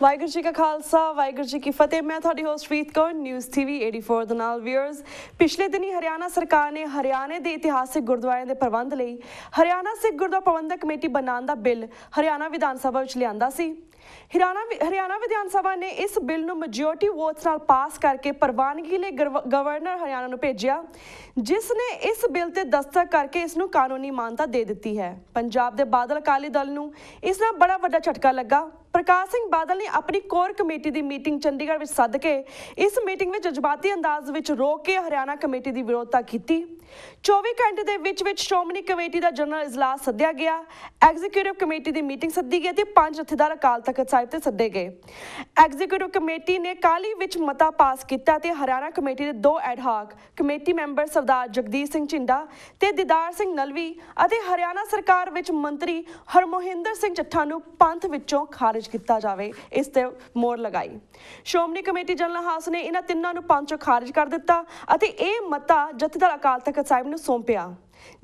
ਵਾਹਿਗੁਰੂ ਜੀ ਕਾ ਖਾਲਸਾ ਵਾਹਿਗੁਰੂ ਜੀ ਕੀ ਫਤਿਹ। मैं ਤੁਹਾਡੀ ਹੋਸਟ ਰੀਤ ਕੌਰ ਨਿਊਜ਼ TV 84 ਦੇ ਨਾਲ ਵਿਊਅਰਸ। ਪਿਛਲੇ ਦਿਨੀ ਹਰਿਆਣਾ ਸਰਕਾਰ ਨੇ ਹਰਿਆਣੇ ਦੇ ਇਤਿਹਾਸਿਕ ਗੁਰਦੁਆਰਿਆਂ ਦੇ ਪ੍ਰਬੰਧ ਲਈ ਹਰਿਆਣਾ ਸਿੱਖ ਗੁਰਦੁਆਰਾ ਪ੍ਰਬੰਧਕ ਕਮੇਟੀ ਬਣਾਉਣ ਦਾ ਬਿੱਲ ਹਰਿਆਣਾ ਵਿਧਾਨ ਸਭਾ ਵਿੱਚ ਲਿਆਂਦਾ ਸੀ। ਹਰਿਆਣਾ ਵਿਧਾਨ ਸਭਾ ਨੇ ਇਸ ਬਿੱਲ ਨੂੰ ਮੈਜੋਰਟੀ ਵੋਟਸ ਨਾਲ ਪਾਸ ਕਰਕੇ ਪ੍ਰਵਾਨਗੀ ਲਈ ਗਵਰਨਰ ਹਰਿਆਣਾ ਨੂੰ ਭੇਜਿਆ, ਜਿਸ ਨੇ ਇਸ ਬਿੱਲ ਤੇ ਦਸਤਖਤ ਕਰਕੇ ਇਸ ਨੂੰ ਕਾਨੂੰਨੀ ਮਾਨਤਾ ਦੇ ਦਿੱਤੀ ਹੈ। ਪੰਜਾਬ ਦੇ ਬਾਦਲ ਅਕਾਲੀ ਦਲ ਨੂੰ ਇਸ ਨਾਲ ਬੜਾ ਵੱਡਾ ਝਟਕਾ ਲੱਗਾ। ਪ੍ਰਕਾਸ਼ ਸਿੰਘ ਬਾਦਲ ਨੇ ਆਪਣੀ ਕੋਰ ਕਮੇਟੀ ਦੀ ਮੀਟਿੰਗ ਚੰਡੀਗੜ੍ਹ ਵਿੱਚ ਸੱਦ ਕੇ ਇਸ ਮੀਟਿੰਗ ਵਿੱਚ ਜਜ਼ਬਾਤੀ ਅੰਦਾਜ਼ ਵਿੱਚ ਰੋਕ ਕੇ ਹਰਿਆਣਾ ਕਮੇਟੀ ਦੀ ਵਿਰੋਧਤਾ ਕੀਤੀ। 24 ਘੰਟੇ ਦੇ ਵਿੱਚ ਸ਼੍ਰੋਮਣੀ ਕਮੇਟੀ ਦਾ ਜਨਰਲ ਇਜਲਾਸ ਸੱਦਿਆ ਗਿਆ, ਐਗਜ਼ੀਕਿਊਟਿਵ ਕਮੇਟੀ ਦੀ ਮੀਟਿੰਗ ਸੱਦੀ ਗਈ ਤੇ 5 ਜਥੇਦਾਰ ਅਕਾਲ ਤਖਤ ਸਾਹਿਬ ਤੇ ਸੱਦੇ ਗਏ। ਐਗਜ਼ੀਕਿਊਟਿਵ ਕਮੇਟੀ ਨੇ ਕਾਲੀ ਵਿੱਚ ਮਤਾ ਪਾਸ ਕੀਤਾ ਤੇ ਹਰਿਆਣਾ ਕਮੇਟੀ ਦੇ 2 ਐਡਹਾਕ ਕਮੇਟੀ ਮੈਂਬਰ ਸਰਦਾਰ ਜਗਦੀਸ਼ ਸਿੰਘ ਝਿੰਡਾ ਤੇ ਦੀਦਾਰ ਸਿੰਘ ਨਲਵੀ ਅਤੇ ਹਰਿਆਣਾ ਸਰਕਾਰ ਵਿੱਚ ਮੰਤਰੀ ਹਰਮੋਹਿੰਦਰ ਸਿੰਘ ਚੱਠਾ ਨੂੰ ਪੰਥ ਵਿੱਚੋਂ ਖਾਰਿਜ ਕੀਤਾ ਜਾਵੇ, ਇਸ ਤੇ ਮੋਹਰ ਲਗਾਈ। ਸ਼੍ਰੋਮਣੀ ਕਮੇਟੀ ਜਨਰਲ ਹਾਊਸ ਨੇ ਇਹਨਾਂ ਤਿੰਨਾਂ ਨੂੰ ਪੰਥ ਚੋਂ ਖਾਰਿਜ ਕਰ ਦਿੱਤਾ ਅਤੇ ਇਹ ਮਤਾ ਜਥੇਦਾਰ ਅਕਾਲ ਤਖਤ ਸਾਹਿਬ ਨੂੰ ਸੌਂਪਿਆ।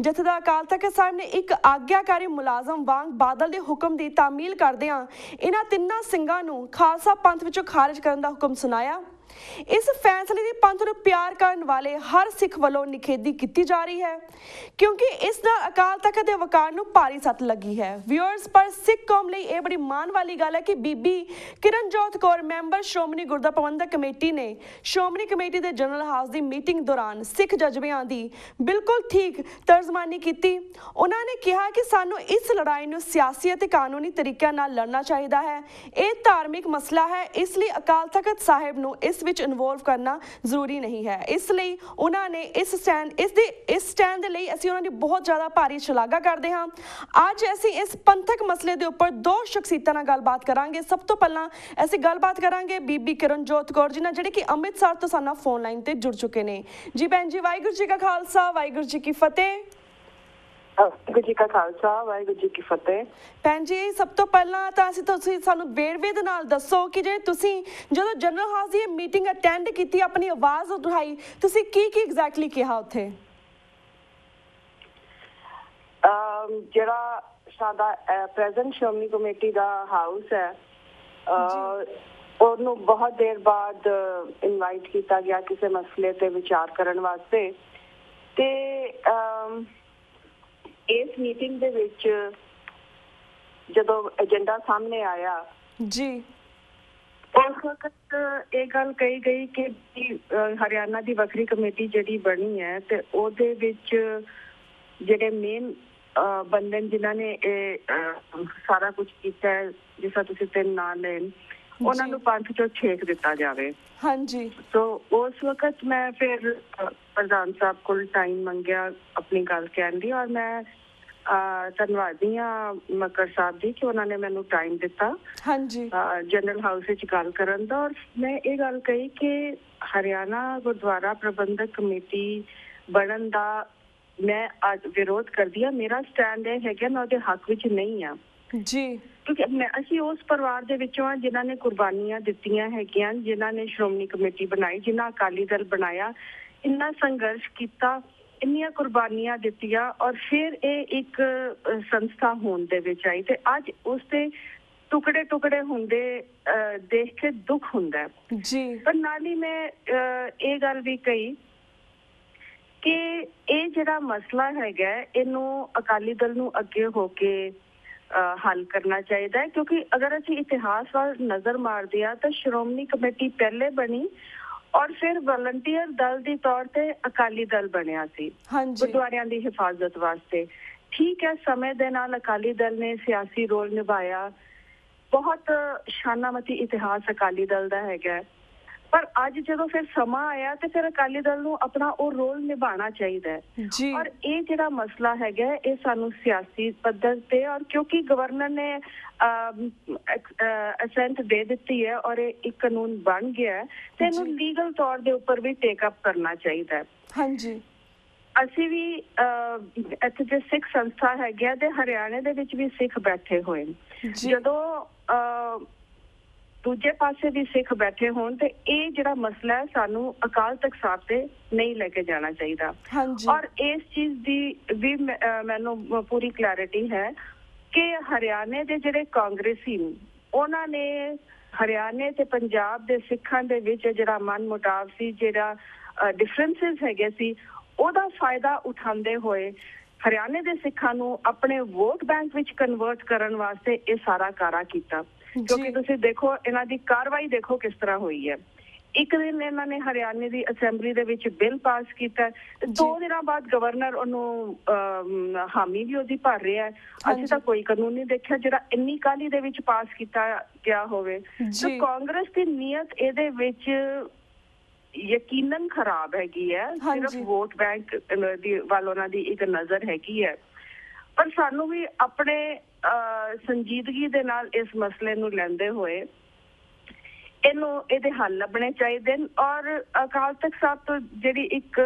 ਜਥੇਦਾਰ ਅਕਾਲ ਤਖਤ ਸਾਹਿਬ ਨੇ ਇੱਕ ਆਗਿਆਕਾਰੀ ਮੁਲਾਜ਼ਮ ਵਾਂਗ ਬਾਦਲ ਦੇ ਹੁਕਮ ਦੀ ਤਾਮੀਲ ਕਰਦਿਆਂ ਇਹਨਾਂ ਤਿੰਨਾਂ ਸਿੰਘਾਂ ਨੂੰ ਖਾਲਸਾ ਪੰਥ ਵਿੱਚੋਂ ਖਾਰਿਜ ਕਰਨ ਦਾ ਹੁਕਮ ਸੁਣਾਇਆ। ਇਸ ਫੈਸਲੇ ਦੀ ਪੰਥ ਨੂੰ ਪਿਆਰ ਕਰਨ ਵਾਲੇ ਹਰ ਸਿੱਖ ਵੱਲੋਂ ਨਿਖੇਧੀ ਕੀਤੀ ਜਾ ਰਹੀ ਹੈ, ਕਿਉਂਕਿ ਇਸ ਨਾਲ ਅਕਾਲ ਤਖਤ ਦੇ ਵਕਾਰ ਨੂੰ ਭਾਰੀ ਸੱਟ ਲੱਗੀ ਹੈ। ਵਿਊਅਰਸ, ਪਰ ਸਿੱਖ ਕੌਮ ਲਈ ਇਹ ਬੜੀ ਮਾਣ ਵਾਲੀ ਗੱਲ ਹੈ ਕਿ ਬੀਬੀ ਕਿਰਨਜੋਤ ਕੌਰ ਮੈਂਬਰ ਸ਼੍ਰੋਮਣੀ ਗੁਰਦੁਆਰਾ ਪ੍ਰਬੰਧਕ ਕਮੇਟੀ ਨੇ ਸ਼੍ਰੋਮਣੀ ਕਮੇਟੀ ਦੇ ਜਨਰਲ ਹਾਊਸ ਦੀ ਮੀਟਿੰਗ ਦੌਰਾਨ ਸਿੱਖ ਜਜ਼ਬਿਆਂ ਦੀ ਬਿਲਕੁਲ ਠੀਕ ਤਰਜਮਾਨੀ ਕੀਤੀ। ਉਹਨਾਂ ਨੇ ਕਿਹਾ ਕਿ ਸਾਨੂੰ ਇਸ ਲੜਾਈ ਨੂੰ ਸਿਆਸੀ ਅਤੇ ਕਾਨੂੰਨੀ ਤਰੀਕਿਆਂ ਨਾਲ ਲੜਨਾ ਚਾਹੀਦਾ ਹੈ। ਇਹ ਧਾਰਮਿਕ ਮਸਲਾ ਹੈ, ਇਸ ਲਈ ਅਕਾਲ ਤਖਤ ਸਾਹਿਬ ਨੂੰ ਇਸ ਵਿੱਚ ਇਨਵੋਲਵ ਕਰਨਾ ਜ਼ਰੂਰੀ ਨਹੀਂ ਹੈ। ਇਸ ਲਈ ਉਹਨਾਂ ਨੇ ਇਸ ਸਟੈਂਡ ਦੇ ਲਈ ਅਸੀਂ ਉਹਨਾਂ ਦੀ ਬਹੁਤ ਜ਼ਿਆਦਾ ਭਾਰੀ ਸ਼ਲਾਘਾ ਕਰਦੇ ਹਾਂ। ਅੱਜ ਅਸੀਂ ਇਸ ਪੰਥਕ ਮਸਲੇ ਦੇ ਉੱਪਰ 2 ਸ਼ਖਸੀਅਤਾਂ ਨਾਲ ਗੱਲਬਾਤ ਕਰਾਂਗੇ। ਸਭ ਤੋਂ ਪਹਿਲਾਂ ਅਸੀਂ ਗੱਲਬਾਤ ਕਰਾਂਗੇ ਬੀਬੀ ਕਿਰਨਜੋਤ ਕੌਰ ਜੀ ਨਾਲ, ਜਿਹੜੇ ਕਿ ਅੰਮ੍ਰਿਤਸਰ ਤੋਂ ਸਾਨੂੰ ਫੋਨ ਲਾਈਨ ਤੇ ਜੁੜ ਚੁੱਕੇ ਨੇ। ਜੀ ਭੈਣ ਜੀ, ਵਾਹਿਗੁਰੂ ਜੀ ਕਾ ਖਾਲਸਾ ਵਾਹਿਗੁਰੂ ਜੀ ਕੀ ਫਤਿਹ। ਵਾਹਿਗੁਰੂ ਜੀ ਕਾ ਖਾਲਸਾ ਵਾਹਿਗੁਰੂ ਜੀ ਕੀ ਫਤਿਹ। ਭੈਣ ਜੀ, ਸਭ ਤੋਂ ਪਹਿਲਾਂ ਤਾਂ ਤੁਸੀਂ ਸਾਨੂੰ ਵੇਰਵੇ ਦੇ ਨਾਲ ਦੱਸੋ ਕਿ ਜੇ ਤੁਸੀਂ ਜਦੋਂ ਜਨਰਲ ਹਾਊਸ ਦੀ ਮੀਟਿੰਗ ਅਟੈਂਡ ਕੀਤੀ, ਆਪਣੀ ਆਵਾਜ਼ ਉਠਾਈ, ਤੁਸੀਂ ਕੀ ਐਗਜ਼ੈਕਟਲੀ ਕਿਹਾ ਉੱਥੇ? ਜਿਹੜਾ ਸਾਡਾ ਪ੍ਰੈਜ਼ੈਂਟ ਸ਼੍ਰੋਮਣੀ ਕਮੇਟੀ ਦਾ ਹਾਊਸ ਹੈ, ਉਹਨੂੰ ਬਹੁਤ ਦੇਰ ਬਾਅਦ ਇਨਵਾਈਟ ਕੀਤਾ ਗਿਆ ਕਿਸੇ ਮਸਲੇ ਤੇ ਵਿਚਾਰ ਕਰਨ ਵਾਸਤੇ, ਤੇ ਇਸ ਮੀਟਿੰਗ ਦੇ ਵਿੱਚ ਜਦੋਂ ਏਜੰਡਾ ਸਾਹਮਣੇ ਆਇਆ ਜੀ, ਉਸ ਵਕਤ ਇਹ ਗੱਲ ਕਹੀ ਗਈ ਕਿ ਹਰਿਆਣਾ ਦੀ ਵੱਖਰੀ ਕਮੇਟੀ ਜਿਹੜੀ ਬਣੀ ਹੈ ਤੇ ਉਹਦੇ ਵਿੱਚ ਜਿਹੜੇ ਮੇਨ ਬੰਦੇ ਜਿਨ੍ਹਾਂ ਨੇ ਇਹ ਸਾਰਾ ਕੁਝ ਕੀਤਾ ਹੈ, ਜਿਸ ਤਰ੍ਹਾਂ ਤੁਸੀਂ 3 ਨਾਂ ਲੈਣ, ਉਹਨਾਂ ਨੂੰ ਪੰਥ ਚੋਂ ਛੇਕ ਦਿੱਤਾ ਜਾਵੇ। ਹਾਂਜੀ। ਸੋ ਉਸ ਵਕਤ ਮੈਂ ਫਿਰ ਪ੍ਰਧਾਨ ਸਾਹਿਬ ਕੋਲ ਟਾਈਮ ਮੰਗਿਆ ਆਪਣੀ ਗੱਲ ਕਹਿਣ ਦੀ, ਔਰ ਮੈਂ ਧੰਨਵਾਦੀ ਹਾਂ ਮੱਕੜ ਸਾਹਿਬ ਦੀ ਕਿ ਉਹਨਾਂ ਨੇ ਮੈਨੂੰ ਟਾਈਮ ਦਿੱਤਾ ਜਨਰਲ ਹਾਊਸ ਵਿੱਚ ਗੱਲ ਕਰਨ ਦਾ। ਔਰ ਮੈਂ ਇਹ ਗੱਲ ਕਹੀ ਕਿ ਹਰਿਆਣਾ ਗੁਰਦੁਆਰਾ ਪ੍ਰਬੰਧਕ ਕਮੇਟੀ ਬਣਨ ਦਾ ਮੈਂ ਅੱਜ ਵਿਰੋਧ ਕਰਦੀ ਹਾਂ। ਮੇਰਾ ਸਟੈਂਡ ਇਹ ਹੈਗਾ, ਮੈਂ ਉਹਦੇ ਹੱਕ ਵਿੱਚ ਨਹੀਂ ਹਾਂ ਜੀ, ਕਿਉਂਕਿ ਅਸੀਂ ਉਸ ਪਰਿਵਾਰ ਦੇ ਵਿੱਚੋਂ ਹਾਂ ਜਿਨ੍ਹਾਂ ਨੇ ਕੁਰਬਾਨੀਆਂ ਦਿੱਤੀਆਂ ਹੈਗੀਆਂ, ਜਿਨ੍ਹਾਂ ਨੇ ਸ਼੍ਰੋਮਣੀ ਕਮੇਟੀ ਬਣਾਈ, ਜਿਨ੍ਹਾਂ ਅਕਾਲੀ ਦਲ ਬਣਾਇਆ, ਇੰਨਾ ਸੰਘਰਸ਼ ਕੀਤਾ, ਇੰਨੀਆਂ ਕੁਰਬਾਨੀਆਂ ਦਿੱਤੀਆਂ, ਔਰ ਫਿਰ ਇਹ ਇੱਕ ਸੰਸਥਾ ਹੋਣ ਦੇ ਵਿੱਚ ਆਈ। ਤੇ ਅੱਜ ਉਸ ਦੇ ਟੁਕੜੇ ਹੁੰਦੇ ਦੇਖ ਕੇ ਦੁੱਖ ਹੁੰਦਾ ਜੀ। ਪਰ ਨਾਲ ਹੀ ਮੈਂ ਇਹ ਗੱਲ ਵੀ ਕਹੀ ਕਿ ਇਹ ਜਿਹੜਾ ਮਸਲਾ ਹੈਗਾ, ਇਹਨੂੰ ਅਕਾਲੀ ਦਲ ਨੂੰ ਅੱਗੇ ਹੋ ਕੇ ਹੱਲ ਕਰਨਾ ਚਾਹੀਦਾ ਹੈ, ਕਿਉਂਕਿ ਅਗਰ ਅਸੀਂ ਇਤਿਹਾਸ ਵੱਲ ਨਜ਼ਰ ਮਾਰਦੇ ਹਾਂ ਤਾਂ ਸ਼੍ਰੋਮਣੀ ਕਮੇਟੀ ਪਹਿਲੇ ਬਣੀ ਔਰ ਫਿਰ ਵਲੰਟੀਅਰ ਦਲ ਦੇ ਤੌਰ ਤੇ ਅਕਾਲੀ ਦਲ ਬਣਿਆ ਸੀ ਗੁਰਦੁਆਰਿਆਂ ਦੀ ਹਿਫਾਜ਼ਤ ਵਾਸਤੇ। ਠੀਕ ਹੈ, ਸਮੇਂ ਦੇ ਨਾਲ ਅਕਾਲੀ ਦਲ ਨੇ ਸਿਆਸੀ ਰੋਲ ਨਿਭਾਇਆ, ਬਹੁਤ ਸ਼ਾਨਾਮਤੀ ਇਤਿਹਾਸ ਅਕਾਲੀ ਦਲ ਦਾ ਹੈਗਾ, ਪਰ ਅੱਜ ਜਦੋਂ ਫਿਰ ਸਮਾਂ ਆਇਆ ਤੇ ਫਿਰ ਅਕਾਲੀ ਦਲ ਨੂੰ ਆਪਣਾ ਉਹ ਰੋਲ ਨਿਭਾਉਣਾ ਚਾਹੀਦਾ ਹੈ। ਔਰ ਇਹ ਜਿਹੜਾ ਮਸਲਾ ਹੈਗਾ, ਇਹ ਸਾਨੂੰ ਸਿਆਸੀ ਪੱਧਰ ਤੇ, ਔਰ ਕਿਉਂਕਿ ਗਵਰਨਰ ਨੇ ਅਸੈਂਟ ਦੇ ਦਿੱਤੀ ਹੈ ਔਰ ਇਹ ਇੱਕ ਕਾਨੂੰਨ ਬਣ ਗਿਆ ਹੈ, ਤੇ ਇਹਨੂੰ ਲੀਗਲ ਤੌਰ ਦੇ ਉੱਪਰ ਵੀ ਟੇਕ ਅਪ ਕਰਨਾ ਚਾਹੀਦਾ ਹੈ। ਹਾਂਜੀ, ਅਸੀਂ ਵੀ ਇੱਥੇ ਜੇ ਸਿੱਖ ਸੰਸਥਾ ਹੈਗੀ ਆ ਤੇ ਹਰਿਆਣੇ ਦੇ ਵਿੱਚ ਵੀ ਸਿੱਖ ਬੈਠੇ ਹੋਏ, ਜਦੋਂ ਦੂਜੇ ਪਾਸੇ ਵੀ ਸਿੱਖ ਬੈਠੇ ਹੋਣ ਤੇ ਇਹ ਜਿਹੜਾ ਮਸਲਾ ਹੈ ਸਾਨੂੰ ਅਕਾਲ ਤਖਤ ਸਾਹਿਬ ਤੇ ਨਹੀਂ ਲੈ ਕੇ ਜਾਣਾ ਚਾਹੀਦਾ। ਔਰ ਇਸ ਚੀਜ਼ ਦੀ ਵੀ ਮੈਨੂੰ ਪੂਰੀ ਕਲੈਰਿਟੀ ਹੈ ਕਿ ਹਰਿਆਣੇ ਦੇ ਜਿਹੜੇ ਕਾਂਗਰਸੀ ਉਹਨਾਂ ਨੇ ਹਰਿਆਣੇ ਤੇ ਪੰਜਾਬ ਦੇ ਸਿੱਖਾਂ ਦੇ ਵਿੱਚ ਜਿਹੜਾ ਮਨ ਮੁਟਾਵ ਸੀ, ਜਿਹੜਾ ਡਿਫਰੈਂਸਸ ਹੈਗੇ ਸੀ, ਉਹਦਾ ਫਾਇਦਾ ਉਠਾਉਂਦੇ ਹੋਏ ਹਰਿਆਣੇ ਦੇ ਸਿੱਖਾਂ ਨੂੰ ਆਪਣੇ ਵੋਟ ਬੈਂਕ ਵਿੱਚ ਕਨਵਰਟ ਕਰਨ ਵਾਸਤੇ ਇਹ ਸਾਰਾ ਕਾਰਾ ਕੀਤਾ। ਕਿਉਂਕਿ ਤੁਸੀਂ ਦੇਖੋ ਇਹਨਾਂ ਦੀ ਕਾਰਵਾਈ ਦੇਖੋ ਕਿਸ ਤਰ੍ਹਾਂ ਹੋਈ ਹੈ। ਇੱਕ ਦਿਨ ਇਹਨਾਂ ਨੇ ਹਰਿਆਣੇ ਦੀ ਅਸੈਂਬਲੀ ਦੇ ਵਿੱਚ ਬਿੱਲ ਪਾਸ ਕੀਤਾ, 2 ਦਿਨਾਂ ਬਾਅਦ ਗਵਰਨਰ ਉਹਨੂੰ ਹਾਮੀ ਵੀ ਉਹਦੀ ਭਰ ਰਿਹਾ ਹੈ। ਅਸੀਂ ਤਾਂ ਕੋਈ ਕਾਨੂੰਨ ਨਹੀਂ ਦੇਖਿਆ ਜਿਹੜਾ ਇੰਨੀ ਕਾਹਲੀ ਦੇ ਵਿੱਚ ਪਾਸ ਕੀਤਾ ਗਿਆ ਹੋਵੇ। ਤੇ ਕਾਂਗਰਸ ਦੀ ਨੀਅਤ ਇਹਦੇ ਵਿੱਚ ਯਕੀਨਨ ਖਰਾਬ ਹੈਗੀ ਹੈ। ਸਿਰਫ ਵੋਟ ਬੈਂਕ ਦੀ ਵੱਲ ਉਹਨਾਂ ਦੀ ਇੱਕ ਨਜ਼ਰ ਹੈਗੀ ਹੈ। ਪਰ ਸਾਨੂੰ ਵੀ ਆਪਣੇ ਸੰਜੀਦਗੀ ਦੇ ਨਾਲ ਇਸ ਮਸਲੇ ਨੂੰ ਲੈਂਦੇ ਹੋਏ ਇਹਦੇ ਹੱਲ ਲੱਭਣੇ ਚਾਹੀਦੇ ਨੇ, ਔਰ ਅਕਾਲ ਤਖਤ ਸਾਹਿਬ ਤੋਂ ਜਿਹੜੀ ਇੱਕ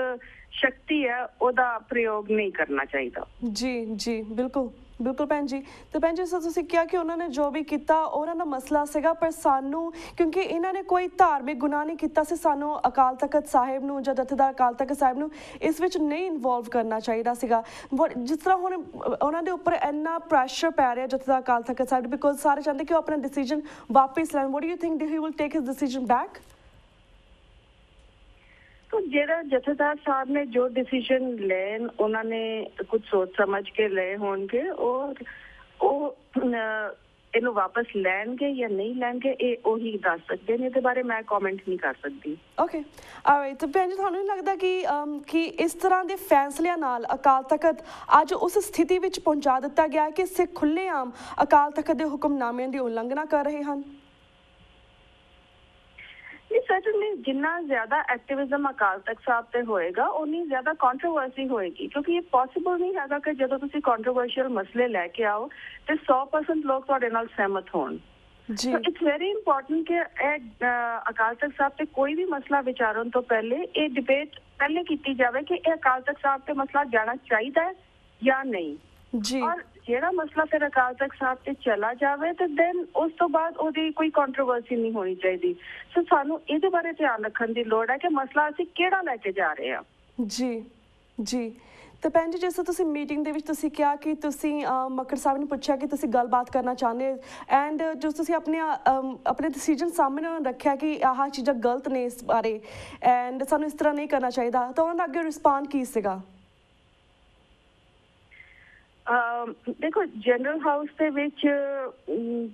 ਸ਼ਕਤੀ ਹੈ ਉਹਦਾ ਪ੍ਰਯੋਗ ਨਹੀਂ ਕਰਨਾ ਚਾਹੀਦਾ। ਜੀ ਜੀ ਬਿਲਕੁਲ ਬਿਲਕੁਲ ਭੈਣ ਜੀ। ਤੇ ਭੈਣ ਜੀ ਤੁਸੀਂ ਕਿਹਾ ਕਿ ਉਹਨਾਂ ਨੇ ਜੋ ਵੀ ਕੀਤਾ ਉਹਨਾਂ ਦਾ ਮਸਲਾ ਸੀਗਾ, ਪਰ ਸਾਨੂੰ ਕਿਉਂਕਿ ਇਹਨਾਂ ਨੇ ਕੋਈ ਧਾਰਮਿਕ ਗੁਨਾਹ ਨਹੀਂ ਕੀਤਾ ਸੀ, ਸਾਨੂੰ ਅਕਾਲ ਤਖਤ ਸਾਹਿਬ ਨੂੰ ਜਾਂ ਜਥੇਦਾਰ ਅਕਾਲ ਤਖਤ ਸਾਹਿਬ ਨੂੰ ਇਸ ਵਿੱਚ ਨਹੀਂ ਇਨਵੋਲਵ ਕਰਨਾ ਚਾਹੀਦਾ ਸੀਗਾ। ਜਿਸ ਤਰ੍ਹਾਂ ਹੁਣ ਉਹਨਾਂ ਦੇ ਉੱਪਰ ਇੰਨਾ ਪ੍ਰੈਸ਼ਰ ਪੈ ਰਿਹਾ ਜਥੇਦਾਰ ਅਕਾਲ ਤਖਤ ਸਾਹਿਬ, ਬਿਕੋਜ਼ ਸਾਰੇ ਚਾਹੁੰਦੇ ਕਿ ਉਹ ਆਪਣਾ ਡਿਸੀਜਨ ਵਾਪਿਸ ਲੈਣ। What do you think he will take his decision back? ਜਿਹੜਾ ਜਥੇਦਾਰ ਸਾਹਿਬ ਨੇ ਜੋ ਡਿਸੀਜਨ ਲੈਣ, ਉਹਨਾਂ ਨੇ ਕੁਝ ਸੋਚ ਸਮਝ ਕੇ ਲਏ ਹੋਣਗੇ, ਉਹ ਇਹਨੂੰ ਵਾਪਸ ਲੈਣਗੇ ਜਾਂ ਨਹੀਂ ਲੈਣਗੇ ਇਹ ਉਹੀ ਦੱਸ ਸਕਦੇ ਨੇ। ਇਹਦੇ ਬਾਰੇ ਮੈਂ ਕਮੈਂਟ ਨਹੀਂ ਕਰ ਸਕਦੀ। Okay all right. ਤੇ ਭੈਣ ਜੀ ਤੁਹਾਨੂੰ ਨਹੀਂ ਲੱਗਦਾ ਕਿ ਇਸ ਤਰ੍ਹਾਂ ਦੇ ਫੈਸਲਿਆਂ ਨਾਲ ਅਕਾਲ ਤਖਤ ਅੱਜ ਉਸ ਸਥਿਤੀ ਵਿੱਚ ਪਹੁੰਚਾ ਦਿੱਤਾ ਗਿਆ ਕਿ ਸਿੱਖ ਖੁੱਲ੍ਹੇਆਮ ਅਕਾਲ ਤਖਤ ਦੇ ਹੁਕਮਨਾਮਿਆਂ ਦੀ ਉਲੰਘਣਾ ਕਰ ਰਹੇ ਹਨ? ਸਰਟਨਲੀ ਜਿੰਨਾ ਜ਼ਿਆਦਾ ਐਕਟਿਵਿਜ਼ਮ ਅਕਾਲ ਤਖਤ ਸਾਹਿਬ ਤੇ ਹੋਏਗਾ ਉਨੀ ਜ਼ਿਆਦਾ ਕੰਟਰੋਵਰਸੀ ਹੋਏਗੀ, ਕਿਉਂਕਿ ਇਹ ਪੋਸੀਬਲ ਨਹੀਂ ਹੈਗਾ ਕਿ ਜਦੋਂ ਤੁਸੀਂ ਕੰਟਰੋਵਰਸ਼ੀਅਲ ਮਸਲੇ ਲੈ ਕੇ ਆਓ ਤੇ 100% ਲੋਕ ਤੁਹਾਡੇ ਨਾਲ ਸਹਿਮਤ ਹੋਣ। ਇਟਸ ਵੈਰੀ ਇੰਪੋਰਟੈਂਟ ਕਿ ਅਕਾਲ ਤਖਤ ਸਾਹਿਬ ਤੇ ਕੋਈ ਵੀ ਮਸਲਾ ਵਿਚਾਰਨ ਤੋਂ ਪਹਿਲੇ ਇਹ ਡਿਬੇਟ ਪਹਿਲੇ ਕੀਤੀ ਜਾਵੇ ਕਿ ਇਹ ਅਕਾਲ ਤਖਤ ਸਾਹਿਬ ਤੇ ਮਸਲਾ ਜਾਣਾ ਚਾਹੀਦਾ ਹੈ ਜਾਂ ਨਹੀਂ। ਔਰ ਜਿਹੜਾ ਮਸਲਾ ਫਿਰ ਅਕਾਲ ਤਖਤ ਸਾਹਿਬ ਤੇ ਚਲਾ ਜਾਵੇ ਤੇ ਦੈਨ ਉਸ ਤੋਂ ਬਾਅਦ ਉਹਦੀ ਕੋਈ ਕੰਟਰੋਵਰਸੀ ਨਹੀਂ ਹੋਣੀ ਚਾਹੀਦੀ। ਸੋ ਸਾਨੂੰ ਇਹਦੇ ਬਾਰੇ ਧਿਆਨ ਰੱਖਣ ਦੀ ਲੋੜ ਹੈ ਕਿ ਮਸਲਾ ਅਸੀਂ ਕਿਹੜਾ ਲੈ ਕੇ ਜਾ ਰਹੇ ਹਾਂ। ਜੀ ਜੀ। ਤੇ ਭੈਣ ਜੀ ਜਿਸ ਤਰ੍ਹਾਂ ਤੁਸੀਂ ਮੀਟਿੰਗ ਦੇ ਵਿੱਚ ਤੁਸੀਂ ਕਿਹਾ ਕਿ ਤੁਸੀਂ ਮੱਕੜ ਸਾਹਿਬ ਨੂੰ ਪੁੱਛਿਆ ਕਿ ਤੁਸੀਂ ਗੱਲਬਾਤ ਕਰਨਾ ਚਾਹੁੰਦੇ ਹੋ, ਐਂਡ ਜੋ ਤੁਸੀਂ ਆਪਣੇ ਡਿਸੀਜਨ ਸਾਹਮਣੇ ਉਹਨਾਂ ਨੇ ਰੱਖਿਆ ਕਿ ਆਹ ਚੀਜ਼ਾਂ ਗਲਤ ਨੇ ਇਸ ਬਾਰੇ ਐਂਡ ਸਾਨੂੰ ਇਸ ਤਰ੍ਹਾਂ ਨਹੀਂ ਕਰਨਾ ਚਾਹੀਦਾ, ਤਾਂ ਉਹਨਾਂ ਦਾ ਅੱਗੇ ਰਿਸਪੌਂਡ ਕੀ ਸੀਗਾ? ਦੇਖੋ ਜਨਰਲ ਹਾਊਸ ਦੇ ਵਿੱਚ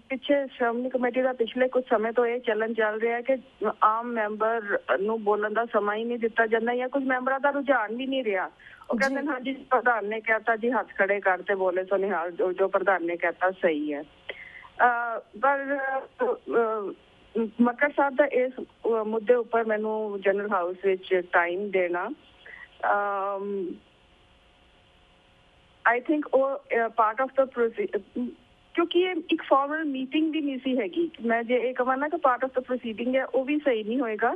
ਪਿੱਛੇ ਸ਼੍ਰੋਮਣੀ ਕਮੇਟੀ ਦਾ ਪਿਛਲੇ ਕੁਝ ਸਮੇਂ ਤੋਂ ਇਹ ਚੱਲਣ ਚੱਲ ਰਿਹਾ ਕਿ ਆਮ ਮੈਂਬਰ ਨੂੰ ਬੋਲਣ ਦਾ ਸਮਾਂ ਹੀ ਨਹੀਂ ਦਿੱਤਾ ਜਾਂਦਾ, ਜਾਂ ਕੁਝ ਮੈਂਬਰਾਂ ਦਾ ਰੁਝਾਨ ਵੀ ਨਹੀਂ ਰਿਹਾ। ਉਹ ਕਹਿੰਦੇ ਹਾਂਜੀ ਪ੍ਰਧਾਨ ਨੇ ਕਹਿਤਾ ਜੀ, ਹੱਥ ਖੜੇ ਕਰਤੇ, ਬੋਲੇ ਸੋ ਨਿਹਾਲ, ਜੋ ਪ੍ਰਧਾਨ ਨੇ ਕਹਿਤਾ ਸਹੀ ਹੈ। ਪਰ ਮੱਕੜ ਸਾਹਿਬ ਦਾ ਇਸ ਮੁੱਦੇ ਉੱਪਰ ਮੈਨੂੰ ਜਨਰਲ ਹਾਊਸ ਵਿੱਚ ਟਾਈਮ ਦੇਣਾ I think ਉਹ ਪਾਰਟ ਆਫ ਦਾ ਕਿਉਂਕਿ ਇਹ ਇੱਕ ਫਾਰਮਲ ਮੀਟਿੰਗ ਵੀ ਨਹੀਂ ਸੀ ਹੈਗੀ। ਮੈਂ ਜੇ ਇਹ ਕਹਾਂ ਨਾ ਕਿ ਪਾਰਟ ਆਫ ਦਾ ਪ੍ਰੋਸੀਡਿੰਗ ਹੈ, ਉਹ ਵੀ ਸਹੀ ਨਹੀਂ ਹੋਏਗਾ,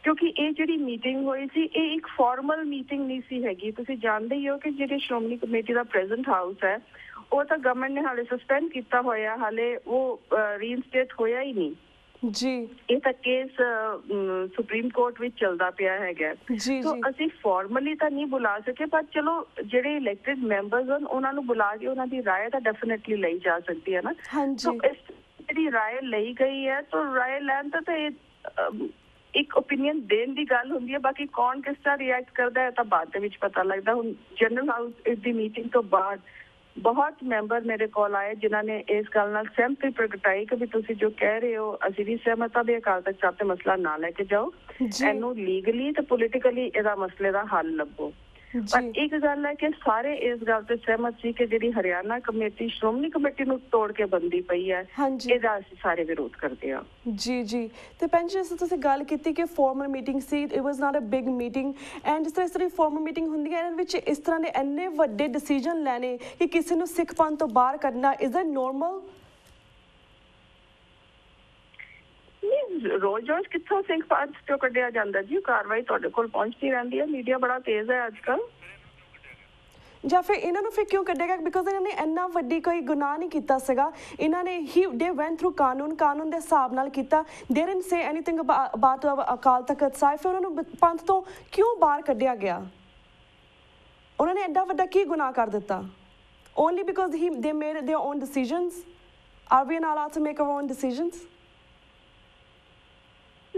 ਕਿਉਂਕਿ ਇਹ ਜਿਹੜੀ ਮੀਟਿੰਗ ਹੋਈ ਸੀ ਇਹ ਇੱਕ ਫਾਰਮਲ ਮੀਟਿੰਗ ਨਹੀਂ ਸੀ ਹੈਗੀ। ਤੁਸੀਂ ਜਾਣਦੇ ਹੀ ਹੋ ਕਿ ਜਿਹੜੇ ਸ਼੍ਰੋਮਣੀ ਕਮੇਟੀ ਦਾ ਪ੍ਰੈਜ਼ੈਂਟ ਹਾਊਸ ਹੈ ਉਹ ਤਾਂ ਗਵਰਨਮੈਂਟ ਨੇ ਹਾਲੇ ਸਸਪੈਂਡ ਕੀਤਾ ਹੋਇਆ, ਹਾਲੇ ਉਹ ਰੀਇਨਸਟੇਟ ਹੋਇਆ ਹੀ ਨਹੀਂ ਜੀ। ਇਹ ਤਾਂ ਕੇਸ ਸੁਪਰੀਮ ਕੋਰਟ ਵਿੱਚ ਚੱਲਦਾ ਪਿਆ ਹੈਗਾ। ਸੋ ਅਸੀਂ ਫਾਰਮਲੀ ਤਾਂ ਨਹੀਂ ਬੁਲਾ ਸਕੇ, ਪਰ ਚਲੋ ਜਿਹੜੇ ਇਲੈਕਟਿਡ ਮੈਂਬਰਸ ਹਨ ਉਹਨਾਂ ਨੂੰ ਬੁਲਾ ਕੇ ਉਹਨਾਂ ਦੀ ਰਾਏ ਤਾਂ ਡੈਫੀਨੇਟਲੀ ਲਈ ਜਾ ਸਕਦੀ ਹੈ ਨਾ। ਸੋ ਇਸ ਜਿਹੜੀ ਰਾਏ ਲਈ ਗਈ ਹੈ ਤਾਂ ਰਾਏ ਲੈਣ ਤਾਂ ਇੱਕ ਓਪੀਨੀਅਨ ਦੇਣ ਦੀ ਗੱਲ ਹੁੰਦੀ ਹੈ, ਬਾਕੀ ਕੌਣ ਕਿਸ ਤਰ੍ਹਾਂ ਰਿਐਕਟ ਕਰਦਾ ਹੈ ਤਾਂ ਬਾਅਦ ਦੇ ਵਿੱਚ ਪਤਾ ਲੱਗਦਾ। ਹੁਣ ਜਨਰਲ ਹਾਊਸ ਦੀ ਮੀਟਿੰਗ ਤੋਂ ਬਾਅਦ ਬਹੁਤ ਮੈਂਬਰ ਮੇਰੇ ਕੋਲ ਆਏ ਜਿਨ੍ਹਾਂ ਨੇ ਇਸ ਗੱਲ ਨਾਲ ਸਹਿਮਤੀ ਪ੍ਰਗਟਾਈ ਕਿ ਵੀ ਤੁਸੀਂ ਜੋ ਕਹਿ ਰਹੇ ਹੋ ਅਸੀਂ ਵੀ ਸਹਿਮਤ ਹਾਂ ਵੀ ਅਕਾਲ ਤਖਤ ਸਾਹਿਬ ਤੇ ਮਸਲਾ ਨਾ ਲੈ ਕੇ ਜਾਓ, ਇਹਨੂੰ ਲੀਗਲੀ ਤੇ ਪੋਲੀਟੀਕਲੀ ਇਹਦਾ ਮਸਲੇ ਦਾ ਹੱਲ ਲੱਭੋ। ਪਰ ਇੱਕ ਗੱਲ ਹੈ ਕਿ ਸਾਰੇ ਇਸ ਗੱਲ ਤੇ ਸਹਿਮਤ ਸੀ ਕਿ ਜਿਹੜੀ ਹਰਿਆਣਾ ਕਮੇਟੀ ਸ਼੍ਰੋਮਣੀ ਕਮੇਟੀ ਨੂੰ ਤੋੜ ਕੇ ਬੰਦੀ ਪਈ ਹੈ, ਇਹਦਾ ਅਸੀਂ ਸਾਰੇ ਵਿਰੋਧ ਕਰਦੇ ਹਾਂ। ਜੀ ਜੀ। ਤੇ ਭੈਣ ਜੀ ਤੁਸੀਂ ਗੱਲ ਕੀਤੀ ਕਿ ਫਾਰਮਲ ਮੀਟਿੰਗ ਸੀ, it was not a big meeting, and ਜਿਸ ਤਰ੍ਹਾਂ ਫਾਰਮਲ ਮੀਟਿੰਗ ਹੁੰਦੀ ਹੈ ਇਹਨਾਂ ਵਿੱਚ ਇਸ ਤਰ੍ਹਾਂ ਦੇ ਇੰਨੇ ਵੱਡੇ ਡਿਸੀਜਨ ਲੈਣੇ ਕਿ ਕਿਸੇ ਨੂੰ ਸਿੱਖ ਪੰਥ ਤੋਂ ਬਾਹਰ ਕੱਢਣਾ, ਇਜ਼ ਦੈਟ ਨੋਰਮਲ? ਰੋਜ਼ ਰੋਜ਼ ਕਿੱਥੋਂ ਸਿੰਘ ਪੰਥ ਚੋਂ ਕੱਢਿਆ ਜਾਂਦਾ ਜੀ? ਕਾਰਵਾਈ ਤੁਹਾਡੇ ਕੋਲ ਪਹੁੰਚਦੀ ਰਹਿੰਦੀ ਹੈ, ਮੀਡੀਆ ਬੜਾ ਤੇਜ਼ ਹੈ ਅੱਜ ਕੱਲ੍ਹ। ਜਾਂ ਫਿਰ ਇਹਨਾਂ ਨੂੰ ਫਿਰ ਕਿਉਂ ਕੱਢੇਗਾ? ਬਿਕੋਜ਼ ਇਹਨਾਂ ਨੇ ਇੰਨਾ ਵੱਡੀ ਕੋਈ ਗੁਨਾਹ ਨਹੀਂ ਕੀਤਾ ਸੀਗਾ, ਇਹਨਾਂ ਨੇ ਦੇ ਵੈਂਟ ਥਰੂ ਕਾਨੂੰਨ ਦੇ ਹਿਸਾਬ ਨਾਲ ਕੀਤਾ। ਦੇ didn't say anything about Akal Takht Sahib. ਫਿਰ ਉਹਨਾਂ ਨੂੰ ਪੰਥ ਤੋਂ ਕਿਉਂ ਬਾਹਰ ਕੱਢਿਆ ਗਿਆ? ਉਹਨਾਂ ਨੇ ਐਡਾ ਵੱਡਾ ਕੀ ਗੁਨਾਹ ਕਰ ਦਿੱਤਾ? Only because they made their own decisions? Are we not allowed to make our own decisions?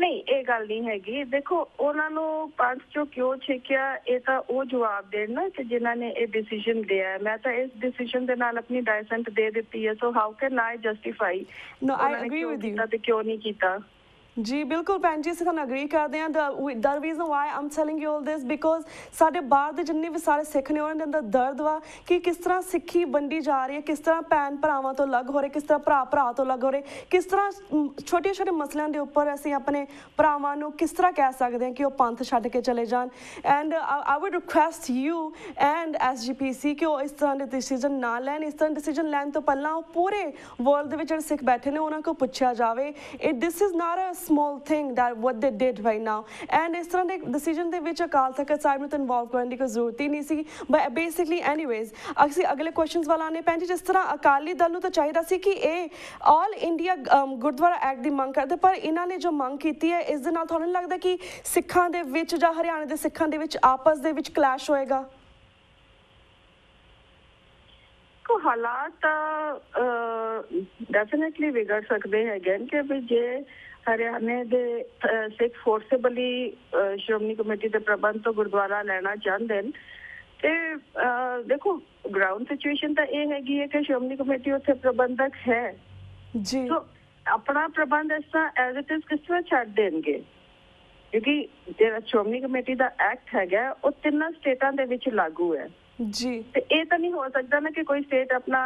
ਨਹੀਂ, ਇਹ ਗੱਲ ਨਹੀਂ ਹੈਗੀ। ਦੇਖੋ, ਉਹਨਾਂ ਨੂੰ ਪੰਥ ਚੋਂ ਕਿਉਂ ਛੇਕਿਆ, ਇਹ ਤਾਂ ਉਹ ਜਵਾਬ ਦੇਣ ਨਾ ਕਿ ਜਿਨ੍ਹਾਂ ਨੇ ਇਹ ਡਿਸੀਜਨ ਲਿਆ। ਮੈਂ ਤਾਂ ਇਸ ਡਿਸੀਜਨ ਦੇ ਨਾਲ ਆਪਣੀ ਡਾਇਸੈਂਟ ਦੇ ਦਿੱਤੀ ਹੈ। So how can I justify ਉਹਨਾਂ ਨੇ ਕਿਉਂ ਕੀਤਾ ਤੇ ਕਿਉਂ ਨਹੀਂ ਕੀਤਾ। ਜੀ ਬਿਲਕੁਲ ਭੈਣ ਜੀ, ਅਸੀਂ ਤੁਹਾਨੂੰ ਅਗਰੀ ਕਰਦੇ ਹਾਂ। The reason why am telling you all this because ਸਾਡੇ ਬਾਹਰ ਦੇ ਜਿੰਨੇ ਵੀ ਸਾਰੇ ਸਿੱਖ ਨੇ ਉਹਨਾਂ ਦੇ ਅੰਦਰ ਦਰਦ ਵਾ ਕਿ ਕਿਸ ਤਰ੍ਹਾਂ ਸਿੱਖੀ ਵੰਡੀ ਜਾ ਰਹੀ ਹੈ, ਕਿਸ ਤਰ੍ਹਾਂ ਭੈਣ ਭਰਾਵਾਂ ਤੋਂ ਅਲੱਗ ਹੋ ਰਹੇ, ਕਿਸ ਤਰ੍ਹਾਂ ਭਰਾ ਭਰਾ ਤੋਂ ਅਲੱਗ ਹੋ ਰਹੇ, ਕਿਸ ਤਰ੍ਹਾਂ ਛੋਟੇ ਛੋਟੇ ਮਸਲਿਆਂ ਦੇ ਉੱਪਰ ਅਸੀਂ ਆਪਣੇ ਭਰਾਵਾਂ ਨੂੰ ਕਿਸ ਤਰ੍ਹਾਂ ਕਹਿ ਸਕਦੇ ਹਾਂ ਕਿ ਉਹ ਪੰਥ ਛੱਡ ਕੇ ਚਲੇ ਜਾਣ। And I wood request you and SGPC ਕਿ ਉਹ ਇਸ ਤਰ੍ਹਾਂ ਦੇ ਡਿਸੀਜਨ ਨਾ ਲੈਣ। ਇਸ ਤਰ੍ਹਾਂ ਡਿਸੀਜਨ ਲੈਣ ਤੋਂ ਪਹਿਲਾਂ ਉਹ ਪੂਰੇ ਵਰਲਡ ਦੇ ਵਿੱਚ ਜਿਹੜੇ ਸਿੱਖ ਬੈਠੇ ਨੇ ਉਹਨਾਂ ਕੋਲ ਪੁੱਛਿਆ ਜਾਵੇ। This is not a small thing that what they did right now, and ਇਸ ਤਰ੍ਹਾਂ ਦੇ decision ਦੇ ਵਿੱਚ ਅਕਾਲ ਤਖਤ ਸਾਹਿਬ ਨੂੰ ਤਾਂ ਇਨਵੋਲਵ ਕਰਨ ਦੀ ਕੋਈ ਜ਼ਰੂਰਤ ਹੀ ਨਹੀਂ ਸੀ। ਬਟ ਬੇਸਿਕਲੀ ਐਨੀਵੇਜ਼ ਅਸੀਂ ਅਗਲੇ ਕੁਐਸਚਨਸ ਵੱਲ ਆਉਂਦੇ। ਭੈਣ ਜੀ, ਜਿਸ ਤਰ੍ਹਾਂ ਅਕਾਲੀ ਦਲ ਨੂੰ ਤਾਂ ਚਾਹੀਦਾ ਸੀ ਕਿ ਇਹ ਆਲ ਇੰਡੀਆ ਗੁਰਦੁਆਰਾ ਐਕਟ ਦੀ ਮੰਗ ਕਰਦੇ, ਪਰ ਇਹਨਾਂ ਨੇ ਜੋ ਮੰਗ ਕੀਤੀ ਹੈ ਇਸ ਦੇ ਨਾਲ ਤੁਹਾਨੂੰ ਨਹੀਂ ਲੱਗਦਾ ਕਿ ਸਿੱਖਾਂ ਦੇ ਵਿੱਚ ਜਾਂ ਹਰਿਆਣਾ ਦੇ ਸਿੱਖਾਂ ਦੇ ਵਿੱਚ ਆਪਸ ਦੇ ਵਿੱਚ ਕਲੈਸ਼ ਹੋਏਗਾ? ਹਾਲਾਤ ਡੈਫੀਨੇਟਲੀ ਵਿਗੜ ਸਕਦੇ ਹੈਗੇ ਕਿ ਵੀ ਜੇ ਹਰਿਆਣੇ ਦੇ ਸਿੱਖ ਫੋਰਸੇਬਲੀ ਸ਼੍ਰੋਮਣੀ ਕਮੇਟੀ ਦੇ ਪ੍ਰਬੰਧ ਤੋਂ ਗੁਰਦੁਆਰਾ ਲੈਣਾ ਚਾਹੁੰਦੇ ਨੇ ਤੇ ਦੇਖੋ ਗਰਾਊਂਡ ਸਿਚੁਏਸ਼ਨ ਤਾਂ ਇਹ ਹੈਗੀ ਹੈ ਕਿ ਸ਼੍ਰੋਮਣੀ ਕਮੇਟੀ ਉੱਥੇ ਪ੍ਰਬੰਧਕ ਹੈ ਜੀ, ਸੋ ਆਪਣਾ ਪ੍ਰਬੰਧ ਇਸ ਤਰ੍ਹਾਂ ਐਜ਼ ਇਟ ਇਜ਼ ਕਿਸ ਤਰ੍ਹਾਂ ਛੱਡ ਦੇਣਗੇ, ਕਿਉਂਕਿ ਜਿਹੜਾ ਸ਼੍ਰੋਮਣੀ ਕਮੇਟੀ ਦਾ ਐਕਟ ਹੈਗਾ ਉਹ 3 ਸਟੇਟਾਂ ਦੇ ਵਿੱਚ ਲਾਗੂ ਹੈ ਜੀ। ਤੇ ਇਹ ਤਾਂ ਨਹੀਂ ਹੋ ਸਕਦਾ ਨਾ ਕਿ ਕੋਈ ਸਟੇਟ ਆਪਣਾ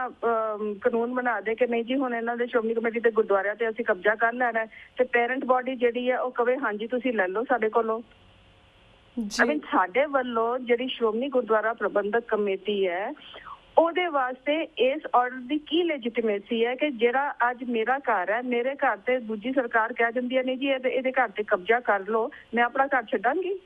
ਕਾਨੂੰਨ ਬਣਾ ਦੇ ਕਿ ਨਹੀਂ ਜੀ ਹੁਣ ਇਹਨਾਂ ਦੇ ਸ਼੍ਰੋਮਣੀ ਕਮੇਟੀ ਦੇ ਗੁਰਦੁਆਰਿਆਂ ਤੇ ਅਸੀਂ ਕਬਜ਼ਾ ਕਰ ਲੈਣਾ ਤੇ ਪੇਰੈਂਟ ਬੋਡੀ ਜਿਹੜੀ ਹੈ ਉਹ ਕਵੇ ਹਾਂਜੀ ਤੁਸੀਂ ਲੈ ਲਓ ਸਾਡੇ ਕੋਲੋਂ। ਆਈ ਮੀਨ ਸਾਡੇ ਵੱਲੋਂ ਜਿਹੜੀ ਸ਼੍ਰੋਮਣੀ ਗੁਰਦੁਆਰਾ ਪ੍ਰਬੰਧਕ ਕਮੇਟੀ ਹੈ ਉਹਦੇ ਵਾਸਤੇ ਇਸ ਆਰਡਰ ਦੀ ਕੀ ਲੈਜੀਟੀਮੇਸੀ ਹੈ ਕਿ ਜਿਹੜਾ ਅੱਜ ਮੇਰਾ ਘਰ ਹੈ, ਮੇਰੇ ਘਰ ਤੇ ਦੂਜੀ ਸਰਕਾਰ ਕਹਿ ਦਿੰਦੀ ਹੈ ਨਹੀਂ ਜੀ ਇਹਦੇ ਘਰ ਤੇ ਕਬਜ਼ਾ ਕਰ ਲਓ, ਮੈਂ ਆਪਣਾ ਘਰ ਛੱਡਾਂਗੀ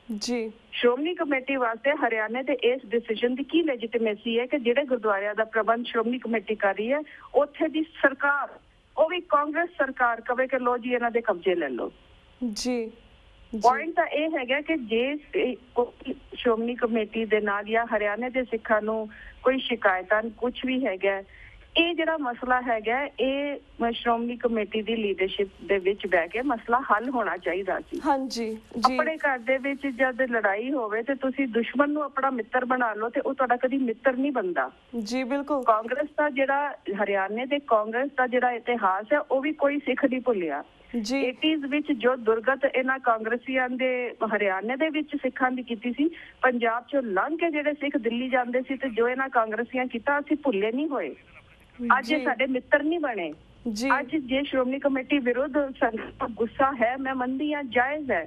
ਜੀ। ਸ਼੍ਰੋਮਣੀ ਕਮੇਟੀ ਵਾਸਤੇ ਹਰਿਆਣੇ ਦੇ ਇਸ ਡਿਸੀਜਨ ਦੀ ਕੀ ਲੈਜੀਟੀਮੇਸੀ ਹੈ ਕਿ ਜਿਹੜੇ ਗੁਰਦੁਆਰਿਆਂ ਦਾ ਪ੍ਰਬੰਧ ਸ਼੍ਰੋਮਣੀ ਕਮੇਟੀ ਕਰ ਰਹੀ ਹੈ ਉੱਥੇ ਦੀ ਸਰਕਾਰ, ਉਹ ਵੀ ਕਾਂਗਰਸ ਸਰਕਾਰ, ਕਵੇ ਕਿ ਲੋ ਜੀ ਇਹਨਾਂ ਦੇ ਕਬਜ਼ੇ ਲੈ ਲਓ ਜੀ। ਪੁਆਇੰਟ ਤਾਂ ਇਹ ਹੈਗਾ ਕਿ ਜੇ ਸ਼੍ਰੋਮਣੀ ਕਮੇਟੀ ਦੇ ਨਾਲ ਜਾਂ ਹਰਿਆਣੇ ਦੇ ਸਿੱਖਾਂ ਨੂੰ ਕੋਈ ਸ਼ਿਕਾਇਤਾਂ ਕੁਝ ਵੀ ਹੈਗਾ, ਇਹ ਜਿਹੜਾ ਮਸਲਾ ਹੈਗਾ ਇਹ ਸ਼੍ਰੋਮਣੀ ਕਮੇਟੀ ਦੀ ਲੀਡਰਸ਼ਿਪ ਦੇ ਵਿੱਚ ਬਹਿ ਕੇ ਮਸਲਾ ਹੱਲ ਹੋਣਾ ਚਾਹੀਦਾ ਸੀ। ਹਾਂਜੀ ਜੀ। ਆਪਣੇ ਘਰ ਦੇ ਵਿੱਚ ਜਦ ਲੜਾਈ ਹੋਵੇ ਤੇ ਤੁਸੀਂ ਦੁਸ਼ਮਣ ਨੂੰ ਆਪਣਾ ਮਿੱਤਰ ਬਣਾ ਲਓ ਤੇ ਉਹ ਤੁਹਾਡਾ ਕਦੀ ਮਿੱਤਰ ਨਹੀਂ ਬਣਦਾ ਜੀ। ਬਿਲਕੁਲ। ਕਾਂਗਰਸ ਦਾ ਜਿਹੜਾ ਹਰਿਆਣੇ ਦੇ ਕਾਂਗਰਸ ਦਾ ਜਿਹੜਾ ਇਤਿਹਾਸ ਹੈ ਉਹ ਵੀ ਕੋਈ ਸਿੱਖ ਨਹੀਂ ਭੁੱਲਿਆ ਜੀ। 80s ਵਿੱਚ ਜੋ ਦੁਰਗਤ ਇਹਨਾਂ ਕਾਂਗਰਸੀਆਂ ਦੇ ਹਰਿਆਣੇ ਦੇ ਵਿੱਚ ਸਿੱਖਾਂ ਦੀ ਕੀਤੀ ਸੀ, ਪੰਜਾਬ ਚੋਂ ਲੰਘ ਕੇ ਜਿਹੜੇ ਸਿੱਖ ਦਿੱਲੀ ਜਾਂਦੇ ਸੀ ਤੇ ਜੋ ਇਹਨਾਂ ਕਾਂਗਰਸੀਆਂ ਕੀਤਾ ਅਸੀਂ ਭੁੱਲੇ ਨਹੀਂ ਹੋਏ। ਅੱਜ ਇਹ ਸਾਡੇ ਮਿੱਤਰ ਨਹੀਂ ਬਣੇ ਜੀ। ਅੱਜ ਜੇ ਸ਼੍ਰੋਮਣੀ ਕਮੇਟੀ ਵਿਰੁੱਧ ਗੁੱਸਾ ਹੈ, ਮੈਂ ਮੰਨਦੀ ਹਾਂ ਜਾਇਜ਼ ਹੈ,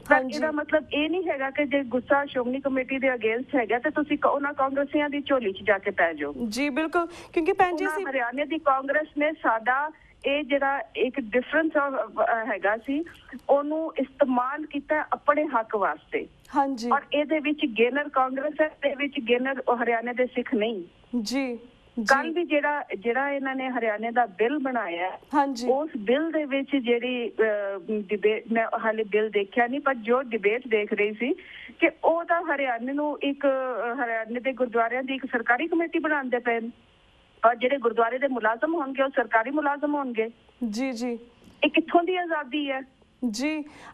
ਪਰ ਇਹਦਾ ਮਤਲਬ ਇਹ ਨਹੀਂ ਹੈਗਾ ਕਿ ਜੇ ਗੁੱਸਾ ਸ਼੍ਰੋਮਣੀ ਕਮੇਟੀ ਦੇ ਅਗੇਂਸਟ ਹੈਗਾ ਤੇ ਤੁਸੀਂ ਉਹਨਾਂ ਕਾਂਗਰਸੀਆਂ ਦੀ ਝੋਲੀ 'ਚ ਜਾ ਕੇ ਪੈ ਜਾਓ ਜੀ। ਬਿਲਕੁਲ, ਕਿਉਂਕਿ ਭੈਣ ਜੀ ਹਰਿਆਣੇ ਦੀ ਕਾਂਗਰਸ ਨੇ ਸਾਡਾ ਇਹ ਜਿਹੜਾ ਇੱਕ ਡਿਫਰੈਂਸ ਹੈਗਾ ਸੀ ਉਹਨੂੰ ਇਸਤੇਮਾਲ ਕੀਤਾ ਆਪਣੇ ਹੱਕ ਵਾਸਤੇ। ਹਾਂਜੀ। ਔਰ ਇਹਦੇ ਵਿੱਚ ਗੇਨਰ ਕਾਂਗਰਸ ਹੈ, ਇਹਦੇ ਵਿੱਚ ਗੇਨਰ ਹਰਿਆਣੇ ਦੇ ਸਿੱਖ ਨਹੀਂ ਜੀ। ਕੱਲ ਵੀ ਜਿਹੜਾ ਇਹਨਾਂ ਨੇ ਹਰਿਆਣੇ ਦਾ ਬਿੱਲ ਬਣਾਇਆ ਉਸ ਬਿੱਲ ਦੇ ਵਿੱਚ ਜਿਹੜੀ ਡਿਬੇਟ, ਮੈਂ ਹਾਲੇ ਬਿੱਲ ਦੇਖਿਆ ਨਹੀਂ ਪਰ ਜੋ ਡਿਬੇਟ ਦੇਖ ਰਹੀ ਸੀ ਕਿ ਉਹ ਤਾਂ ਹਰਿਆਣੇ ਨੂੰ ਇੱਕ ਹਰਿਆਣੇ ਦੇ ਗੁਰਦੁਆਰਿਆਂ ਦੀ ਇੱਕ ਸਰਕਾਰੀ ਕਮੇਟੀ ਬਣਾਉਂਦੇ ਪਏ ਨੇ ਔਰ ਜਿਹੜੇ ਗੁਰਦੁਆਰੇ ਦੇ ਮੁਲਾਜ਼ਮ ਹੋਣਗੇ ਉਹ ਸਰਕਾਰੀ ਮੁਲਾਜ਼ਮ ਹੋਣਗੇ ਜੀ ਜੀ। ਇਹ ਕਿੱਥੋਂ ਦੀ ਆਜ਼ਾਦੀ ਹੈ ਜੀ।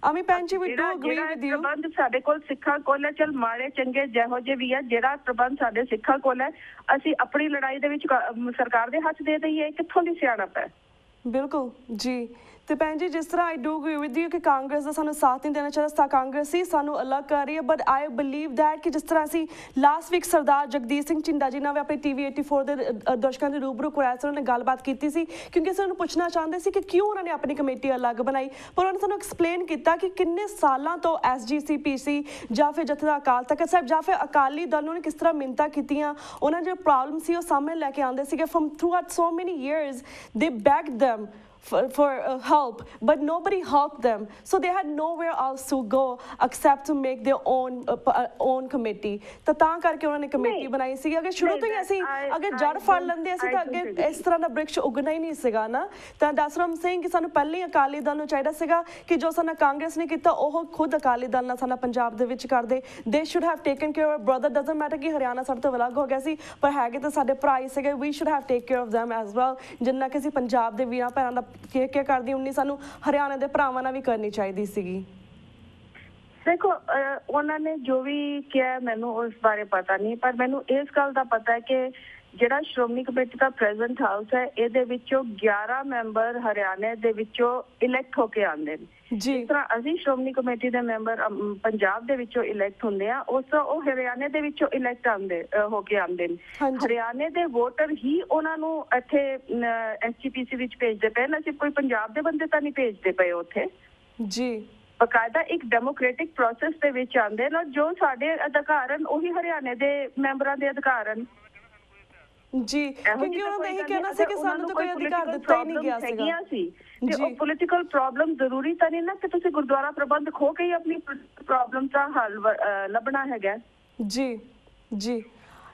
ਅਮੀ ਭੈਣ ਜੀ, we do agree with you. ਪ੍ਰਬੰਧ ਸਾਡੇ ਕੋਲ ਸਿੱਖਾਂ ਕੋਲ ਹੈ, ਚਲ ਮਾੜੇ ਚੰਗੇ ਜਿਹੋ ਜਿਹੇ ਵੀ ਹੈ, ਜਿਹੜਾ ਪ੍ਰਬੰਧ ਸਾਡੇ ਸਿੱਖਾਂ ਕੋਲ ਹੈ ਅਸੀਂ ਆਪਣੀ ਲੜਾਈ ਦੇ ਵਿੱਚ ਸਰਕਾਰ ਦੇ ਹੱਥ ਦੇ ਦਈਏ, ਕਿੱਥੋਂ ਦੀ ਸਿਆਣਪ ਹੈ। ਬਿਲਕੁਲ ਜੀ। ਤੇ ਭੈਣ ਜੀ, ਜਿਸ ਤਰ੍ਹਾਂ I do agree with you ਕਿ ਕਾਂਗਰਸ ਦਾ ਸਾਨੂੰ ਸਾਥ ਨਹੀਂ ਦੇਣਾ ਚਾਹੀਦਾ, ਕਾਂਗਰਸ ਹੀ ਸਾਨੂੰ ਅਲੱਗ ਕਰ ਰਹੀ ਹੈ, ਬਟ ਆਈ ਬਿਲੀਵ ਦੈਟ ਕਿ ਜਿਸ ਤਰ੍ਹਾਂ ਅਸੀਂ ਲਾਸਟ ਵੀਕ ਸਰਦਾਰ ਜਗਦੀਸ਼ ਸਿੰਘ ਝਿੰਡਾ ਜੀ ਨਾਲ ਵੀ ਆਪਣੀ TV 84 ਦੇ ਦਰਸ਼ਕਾਂ ਦੇ ਰੂਬਰੂ ਕਰਵਾਇਆ ਸੀ। ਉਹਨਾਂ ਨੇ ਗੱਲਬਾਤ ਕੀਤੀ ਸੀ ਕਿਉਂਕਿ ਅਸੀਂ ਉਹਨੂੰ ਪੁੱਛਣਾ ਚਾਹੁੰਦੇ ਸੀ ਕਿ ਕਿਉਂ ਉਹਨਾਂ ਨੇ ਆਪਣੀ ਕਮੇਟੀ ਅਲੱਗ ਬਣਾਈ, ਪਰ ਉਹਨਾਂ ਨੇ ਸਾਨੂੰ ਐਕਸਪਲੇਨ ਕੀਤਾ ਕਿ ਕਿੰਨੇ ਸਾਲਾਂ ਤੋਂ SGPC ਜਾਂ ਫਿਰ ਜਥੇਦਾਰ ਅਕਾਲ ਤਖਤ ਸਾਹਿਬ ਜਾਂ ਫਿਰ ਅਕਾਲੀ ਦਲ ਨੂੰ ਕਿਸ ਤਰ੍ਹਾਂ ਮਿੰਨਤਾਂ ਕੀਤੀਆਂ, ਉਹਨਾਂ ਜੋ ਪ੍ਰੋਬਲਮ ਸੀ ਉਹ ਸਾਹਮਣੇ ਲੈ ਕੇ ਆਉਂਦੇ ਸੀਗੇ ਫਰਮ ਥਰੂਆਊਟ ਸੋ ਮੈਨੀ ਈਅਰਸ ਦੇ backed them for help, but nobody helped them, so they had nowhere else to go except to make their own committee। ਤਾਂ ਕਰਕੇ ਉਹਨਾਂ ਨੇ ਕਮੇਟੀ ਬਣਾਈ ਸੀ। ਅਗਰ ਸ਼ੁਰੂ ਤੋਂ ਹੀ ਅਸੀਂ ਅਗਰ ਜੜ ਫੜ ਲੈਂਦੇ ਅਸੀਂ ਤਾਂ ਅੱਗੇ ਇਸ ਤਰ੍ਹਾਂ ਦਾ ਬ੍ਰਿਕਸ਼ ਉਗਣਾ ਹੀ ਨਹੀਂ ਸੀਗਾ ਨਾ। ਤਾਂ ਦਸਰਮ ਸਿੰਘ ਕਿ ਸਾਨੂੰ ਪਹਿਲਾਂ ਹੀ ਅਕਾਲੀ ਦਲ ਨੂੰ ਚਾਹੀਦਾ ਸੀਗਾ ਕਿ ਜੋ ਸਾਡਾ ਕਾਂਗਰਸ ਨੇ ਕੀਤਾ ਉਹ ਖੁਦ ਅਕਾਲੀ ਦਲ ਨਾਲ ਸਾਡਾ ਪੰਜਾਬ ਦੇ ਵਿੱਚ ਕਰਦੇ। ਦੇ should have taken care of brother, doesn't matter ਕਿ ਹਰਿਆਣਾ ਸਾਡੇ ਤੋਂ ਅਲੱਗ ਹੋ ਗਿਆ ਸੀ, ਪਰ ਹੈਗੇ ਤਾਂ ਸਾਡੇ ਭਰਾ ਹੀ ਸੀਗੇ। We should have take care of them as well, ਜਿੰਨਾ ਕਿ ਅਸੀਂ ਪੰਜਾਬ ਦੇ ਵੀਰਾਂ ਭੈਣਾਂ ਦਾ ਕੀ ਕਰਦੀ ਉਨੀ ਸਾਨੂੰ ਹਰਿਆਣਾ ਦੇ ਭਰਾਵਾਂ ਨਾਲ ਵੀ ਕਰਨੀ ਚਾਹੀਦੀ ਸੀਗੀ। ਦੇਖੋ ਉਹਨਾਂ ਨੇ ਜੋ ਵੀ ਕਿਹਾ ਮੈਨੂੰ ਉਸ ਬਾਰੇ ਪਤਾ ਨਹੀਂ, ਪਰ ਮੈਨੂੰ ਇਸ ਗੱਲ ਦਾ ਪਤਾ ਹੈ ਕਿ ਜਿਹੜਾ ਸ਼੍ਰੋਮਣੀ ਕਮੇਟੀ ਦਾ ਪ੍ਰੈਜ਼ੈਂਟ ਹਾਊਸ ਹੈ ਇਹਦੇ ਵਿੱਚੋਂ 11 ਮੈਂਬਰ ਹਰਿਆਣੇ ਦੇ ਵਿੱਚੋਂ ਇਲੈਕਟ ਹੋ ਕੇ ਆਉਂਦੇ ਨੇ। ਜਿਸ ਤਰ੍ਹਾਂ ਅਸੀਂ ਸ਼੍ਰੋਮਣੀ ਕਮੇਟੀ ਦੇ ਮੈਂਬਰ ਪੰਜਾਬ ਦੇ ਵਿੱਚੋਂ ਇਲੈਕਟ ਹੁੰਦੇ ਆ, ਉਸ ਤਰ੍ਹਾਂ ਉਹ ਹਰਿਆਣੇ ਦੇ ਵਿੱਚੋਂ ਇਲੈਕਟ ਹੋ ਕੇ ਆਉਂਦੇ ਨੇ। ਹਰਿਆਣੇ ਦੇ ਵੋਟਰ ਹੀ ਉਹਨਾਂ ਨੂੰ ਇੱਥੇ SGPC ਵਿੱਚ ਭੇਜਦੇ ਪਏ ਨੇ, ਅਸੀਂ ਕੋਈ ਪੰਜਾਬ ਦੇ ਬੰਦੇ ਤਾਂ ਨਹੀਂ ਭੇਜਦੇ ਪਏ ਉੱਥੇ ਜੀ। ਬਕਾਇਦਾ ਇੱਕ ਡੈਮੋਕ੍ਰੈਟਿਕ ਪ੍ਰੋਸੈਸ ਦੇ ਵਿੱਚ ਆਉਂਦੇ ਨੇ, ਜੋ ਸਾਡੇ ਅਧਿਕਾਰ ਹਨ ਉਹੀ ਹਰਿਆਣੇ ਦੇ ਮੈਂਬਰਾਂ ਦੇ ਅਧਿਕਾਰ ਹਨ ਜੀ। ਕਿਉਂਕਿ ਉਹਨਾਂ ਨੇ ਇਹ ਕਹਿਣਾ ਸੀ ਕਿ ਸਾਨੂੰ ਤਾਂ ਕੋਈ ਅਧਿਕਾਰ ਦਿੱਤਾ ਹੀ ਨਹੀਂ ਗਿਆ ਸੀਗਾ ਤੇ ਉਹ ਪੋਲੀਟੀਕਲ ਪ੍ਰੋਬਲਮ ਜ਼ਰੂਰੀ ਤਾਂ ਨਹੀਂ ਨਾ ਕਿ ਤੁਸੀਂ ਗੁਰਦੁਆਰਾ ਪ੍ਰਬੰਧ ਖੋ ਕੇ ਹੀ ਆਪਣੀ ਪ੍ਰੋਬਲਮ ਦਾ ਹੱਲ ਲੱਭਣਾ ਹੈਗਾ ਜੀ ਜੀ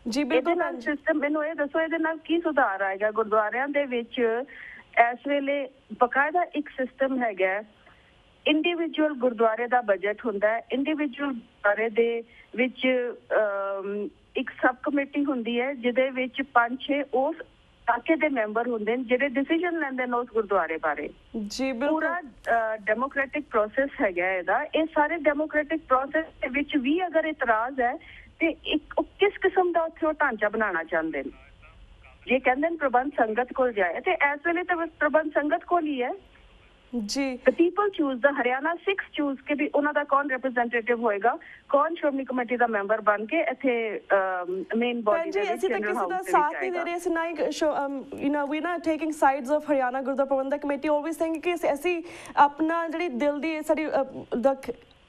ਜੀ। ਬਿਲਕੁਲ ਸਿਸਟਮ ਮੈਨੂੰ ਇਹ ਦੱਸੋ ਇਹਦੇ ਨਾਲ ਕੀ ਸੁਧਾਰ ਆਏਗਾ ਗੁਰਦੁਆਰਿਆਂ ਦੇ ਵਿੱਚ? ਇਸ ਵੇਲੇ ਬਕਾਇਦਾ ਇੱਕ ਸਿਸਟਮ ਹੈਗਾ, ਇੰਡੀਵਿਜੂਅਲ ਗੁਰਦੁਆਰੇ ਦਾ ਬਜਟ ਹੁੰਦਾ ਹੈ, ਇੰਡੀਵਿਜੂਅਲ ਗੁਰਦੁਆਰੇ ਦੇ ਵਿੱਚ ਇੱਕ ਸਬ ਕਮੇਟੀ ਹੁੰਦੀ ਹੈ ਜਿਹਦੇ ਵਿੱਚ 5-6 ਉਸ ਇਲਾਕੇ ਦੇ ਮੈਂਬਰ ਹੁੰਦੇ ਨੇ ਜਿਹੜੇ ਡਿਸੀਜਨ ਲੈਂਦੇ ਨੇ ਉਸ ਗੁਰਦੁਆਰੇ ਬਾਰੇ ਜੀ। ਪੂਰਾ ਡੈਮੋਕ੍ਰੈਟਿਕ ਪ੍ਰੋਸੈਸ ਹੈਗਾ ਇਹਦਾ। ਇਹ ਸਾਰੇ ਡੈਮੋਕ੍ਰੈਟਿਕ ਪ੍ਰੋਸੈਸ ਦੇ ਵਿੱਚ ਵੀ ਅਗਰ ਇਤਰਾਜ਼ ਹੈ ਤੇ ਇੱਕ ਕਿਸ ਕਿਸਮ ਦਾ ਉੱਥੇ ਉਹ ਢਾਂਚਾ ਬਣਾਉਣਾ ਚਾਹੁੰਦੇ ਨੇ। ਜੇ ਕਹਿੰਦੇ ਨੇ ਪ੍ਰਬੰਧ ਸੰਗਤ ਕੋਲ ਜਾਏ ਤੇ ਇਸ ਵੇਲੇ ਤਾਂ ਪ੍ਰਬੰਧ ਸੰਗਤ ਕੋਲ ਹੀ ਹੈ ਜੀ। The people choose, the Haryana Sikhs choose ਕੇ ਵੀ ਉਹਨਾਂ ਦਾ ਕੌਣ ਰਿਪਰੈਜ਼ੈਂਟੇਟਿਵ ਹੋਏਗਾ, ਕੌਣ ਸ਼੍ਰੋਮਣੀ ਕਮੇਟੀ ਦਾ ਮੈਂਬਰ ਬਣ ਕੇ ਇੱਥੇ ਮੇਨ ਬੋਡੀ ਦੇ ਵਿੱਚ ਜਨਰਲ ਹਾਊਸ ਦੇ ਵਿੱਚ ਸਾਥ ਨਹੀਂ ਦੇ ਰਹੇ। ਅਸੀਂ ਨਾ ਵੀ ਨਾ taking sides of Haryana Gurdwara Prabandhak committee always saying ਕਿ ਅਸੀਂ ਆਪਣਾ ਜਿਹੜੀ ਦਿਲ ਦੀ ਸਾਡੀ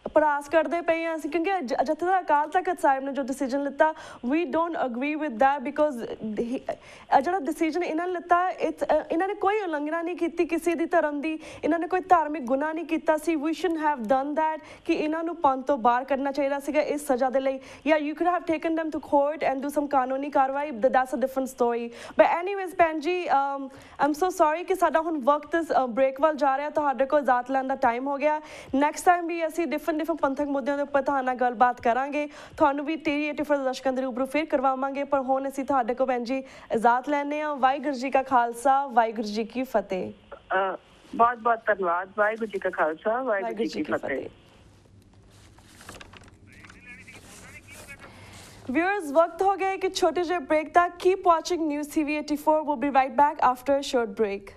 ਪ੍ਰयास ਕਰਦੇ ਪਏ ਹਾਂ ਅਸੀਂ, ਕਿਉਂਕਿ ਜਥੇਦਾਰ ਅਕਾਲ ਤਖਤ ਸਾਹਿਬ ਨੇ ਜੋ ਡਿਸੀਜਨ ਲਿੱਤਾ we don't agree with that, because ਜਿਹੜਾ ਡਿਸੀਜਨ ਇਹਨਾਂ ਨੇ ਲਿੱਤਾ ਇਹਨਾਂ ਨੇ ਕੋਈ ਉਲੰਘਣਾ ਨਹੀਂ ਕੀਤੀ ਕਿਸੇ ਦੀ ਧਰਮ ਦੀ, ਇਹਨਾਂ ਨੇ ਕੋਈ ਧਾਰਮਿਕ ਗੁਨਾਹ ਨਹੀਂ ਕੀਤਾ ਸੀ। We should have done that ਕਿ ਇਹਨਾਂ ਨੂੰ ਪੰਥ ਤੋਂ ਬਾਹਰ ਕੱਢਣਾ ਚਾਹੀਦਾ ਸੀਗਾ ਇਸ ਸਜ਼ਾ ਦੇ ਲਈ, ਜਾਂ you could have taken them to court and do some ਕਾਨੂੰਨੀ ਕਾਰਵਾਈ। that's a different story, but anyways ਭੈਣ ਜੀ I'm so sorry ਕਿ ਸਾਡਾ ਹੁਣ ਵਕਤ ਬ੍ਰੇਕ ਵੱਲ ਜਾ ਰਿਹਾ, ਤੁਹਾਡੇ ਕੋਲ ਇਜਾਜ਼ਤ ਲੈਣ ਦਾ ਟਾਈਮ ਹੋ ਗਿਆ। ਨੈਕਸਟ ਟਾਈਮ ਵੀ ਅਸੀਂ ਡਿਫਰੈਂਟ ਪੰਥਕ ਮੁੱਦਿਆਂ ਦੇ ਉੱਪਰ ਤੁਹਾਡੇ ਨਾਲ ਗੱਲਬਾਤ ਕਰਾਂਗੇ, ਤੁਹਾਨੂੰ ਵੀ TV 84 ਦੇ ਦਰਸ਼ਕਾਂ ਦੇ ਰੂਬਰੂ ਫਿਰ ਕਰਵਾਵਾਂਗੇ। ਪਰ ਹੁਣ ਅਸੀਂ ਤੁਹਾਡੇ ਕੋਲ ਭੈਣ ਜੀ ਇਜਾਜ਼ਤ ਲੈਂਦੇ ਹਾਂ। ਵਾਹਿਗੁਰੂ ਜੀ ਕਾ ਖਾਲਸਾ, ਵਾਹਿਗੁਰੂ ਜੀ ਕੀ ਫਤਿਹ। ਬਹੁਤ ਬਹੁਤ ਧੰਨਵਾਦ। ਵਾਹਿਗੁਰੂ ਜੀ ਕਾ ਖਾਲਸਾ, ਵਾਹਿਗੁਰੂ ਜੀ ਕੀ ਫਤਿਹ। Viewers, वक्त हो गया है कि छोटे से ब्रेक तक। Keep watching News TV 84. We'll be right back after a short break.